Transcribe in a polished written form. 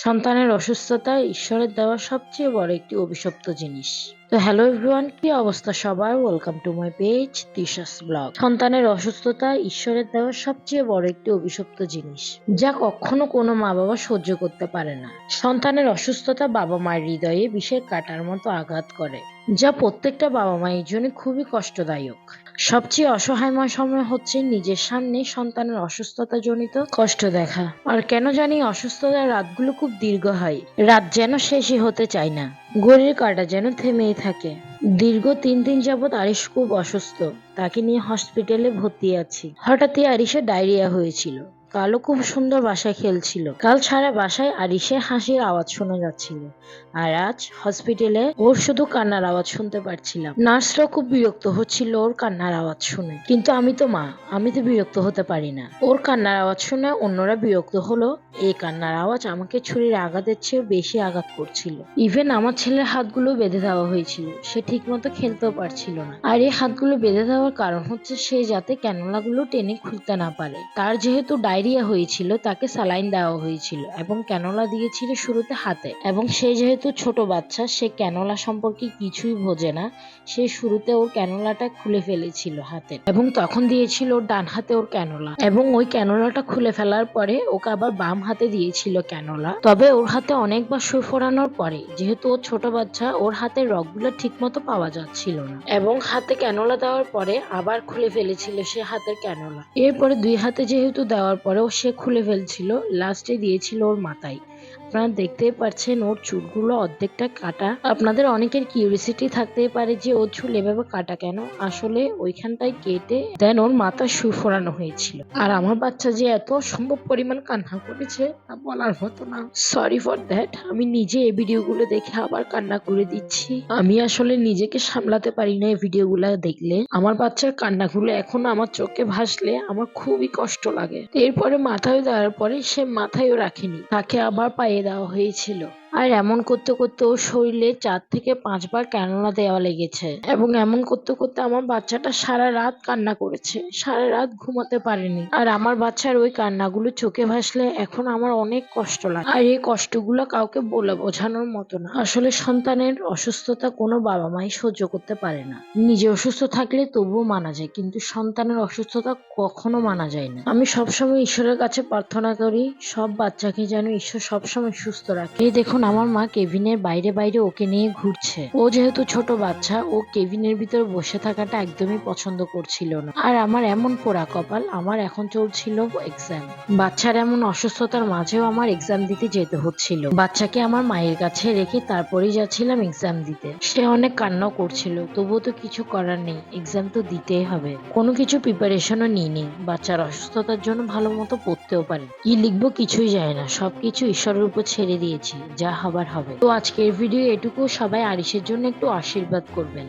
সন্তানের অসুস্থতা ঈশ্বরের দেওয়া সবচেয়ে বড় একটি অভিশপ্ত জিনিস। তো হ্যালো এভরিওয়ান, কি অবস্থা সবার? Welcome to my page Tisha's blog. সন্তানের অসুস্থতা ঈশ্বরের দেওয়া সবচেয়ে বড় একটি অভিশপ্ত জিনিস, যা কখনো কোনো মা বাবা সহ্য করতে পারে না। সন্তানের অসুস্থতা বাবা মায়ের হৃদয়ে বিষের কাঁটার মতো আঘাত করে, যা প্রত্যেকটা বাবা মায়ের জন্য খুবই কষ্টদায়ক। সবচেয়ে অসহায়ময় সময় হচ্ছে নিজের সামনে সন্তানের অসুস্থতা জনিত কষ্ট দেখা। আর কেন জানি অসুস্থতার রাতগুলো খুব দীর্ঘ হয়, রাত যেন শেষই হতে চায় না, ঘড়ির কাঁটা যেন থেমেই থাকে। দীর্ঘ 3 দিন যাবৎ আরিশ খুব অসুস্থ, তাকে নিয়ে হসপিটালে ভর্তি আছি। হঠাৎই আরিশের ডায়রিয়া হয়েছিল। কালও খুব সুন্দর বাসায় খেলছিল। কাল সারা বাসায় আরিশের হাসির আওয়াজ শোনা যাচ্ছিল, আর আজ হসপিটালে ওর শুধু কান্নার আওয়াজ শুনতে পারছিলাম। নার্সরাও খুব বিরক্ত হচ্ছিল ওর কান্নার আওয়াজ শুনে, কিন্তু আমি তো মা, আমি তো বিরক্ত হতে পারি না। ওর কান্নার আওয়াজ শুনে অন্যরা বিরক্ত হলো। এই কান্নার আওয়াজ আমাকে ছুরির আঘাতের চেয়েও বেশি আঘাত করছিল। ইভেন আমার ছেলের হাতগুলো বেঁধে দেওয়া হয়েছিল, সে ঠিক মতো খেলতেও পারছিল না। আর এই হাতগুলো বেঁধে দেওয়ার কারণ হচ্ছে সে যাতে ক্যানোলাগুলো টেনে খুলতে না পারে। তার যেহেতু ডায়রিয়া হয়েছিল, তাকে স্যালাইন দেওয়া হয়েছিল এবং ক্যানোলা দিয়েছিল শুরুতে হাতে। এবং সে যেহেতু ছোট বাচ্চা, সে ক্যানোলা সম্পর্কে কিছুই বোঝে না। সে শুরুতে ওর ক্যানোলাটা খুলে ফেলেছিল হাতে, এবং তখন দিয়েছিল ওর ডান হাতে ওর ক্যানোলা, এবং ওই ক্যানোলাটা খুলে ফেলার পরে ওকে আবার বাম হাতে দিয়েছিল ক্যানোলা। তবে ওর হাতে অনেকবার সুই ফোরানোর পরে, যেহেতু ও ছোট বাচ্চা, ওর হাতের রগগুলো ঠিক মতো পাওয়া যাচ্ছিল না, এবং হাতে ক্যানোলা দেওয়ার পরে আবার খুলে ফেলেছিল সে হাতের ক্যানোলা। এরপরে 2 হাতে যেহেতু দেওয়ার পরেও সে খুলে ফেলছিল, লাস্টে দিয়েছিল ওর মাথায়। আপনারা দেখতেই পাচ্ছেন ওর চুলগুলো অর্ধেকটা কাটা। আপনাদের অনেকের কিউরিসিটি থাকতেই পারে যে ওর চুল এভাবে কাটা কেন। আসলে ওইখানটায় কেটে দেন ওর মাথা সুই ফোরানো হয়েছিল। আর আমার বাচ্চা যে এত অসম্ভব পরিমাণ কান্না করেছে তা বলার মতো না। Sorry for that. আমি নিজে এই ভিডিওগুলো দেখে আবার কান্না করে দিচ্ছি। আমি আসলে নিজেকে সামলাতে পারি না এই ভিডিওগুলো দেখলে। আমার বাচ্চার কান্নাগুলো এখনো আমার চোখে ভাসলে আমার খুবই কষ্ট লাগে। এরপরে মাথায় দেওয়ার পরে সে মাথায়ও রাখেনি, তাকে আবার পায়ে দেওয়া হয়েছিল। আর এমন করতে করতে ওর শরীরে 4 থেকে 5 বার ক্যানোলা দেওয়া লেগেছে, এবং এমন করতে করতে আমার বাচ্চাটা সারা রাত কান্না করেছে, সারা রাত ঘুমাতে পারেনি। আর আমার বাচ্চার ওই কান্নাগুলো চোখে ভাসলে এখন আমার অনেক কষ্ট লাগে। আর এই কষ্টগুলো কাউকে বলে বোঝানোর মতো না। আসলে সন্তানের অসুস্থতা কোনো বাবা মাই সহ্য করতে পারে না। নিজে অসুস্থ থাকলে তবুও মানা যায়, কিন্তু সন্তানের অসুস্থতা কখনো মানা যায় না। আমি সবসময় ঈশ্বরের কাছে প্রার্থনা করি সব বাচ্চাকে যেন ঈশ্বর সবসময় সুস্থ রাখে। এই দেখুন, আমার মা কেবিনের বাইরে বাইরে ওকে নিয়ে ঘুরছে। ও যেহেতু ছোট বাচ্চা, ও কেবিনের ভিতর বসে থাকাটা একদমই পছন্দ করছিল না। আর আমার এমন পোড়া কপাল, আমার এখন চলছিল এক্সাম। বাচ্চার এমন অসুস্থতার মাঝেও আমার এক্সাম দিতে যেতে হচ্ছিল। বাচ্চাকে আমার মায়ের কাছে রেখে তারপরেই যাচ্ছিলাম এক্সাম দিতে। সে অনেক কান্না করছিল, তবুও তো কিছু করার নেই, এক্সাম তো দিতেই হবে। কোনো কিছু প্রিপারেশনও নিইনি। বাচ্চার অসুস্থতার জন্য ভালো মতো পড়তেও পারি, কি লিখবো কিছুই যায় না। সবকিছু ঈশ্বরের উপর ছেড়ে দিয়েছি, যা হবার হবে। তো আজকের ভিডিও এটুকু। সবাই আরিশের জন্য একটু আশীর্বাদ করবেন।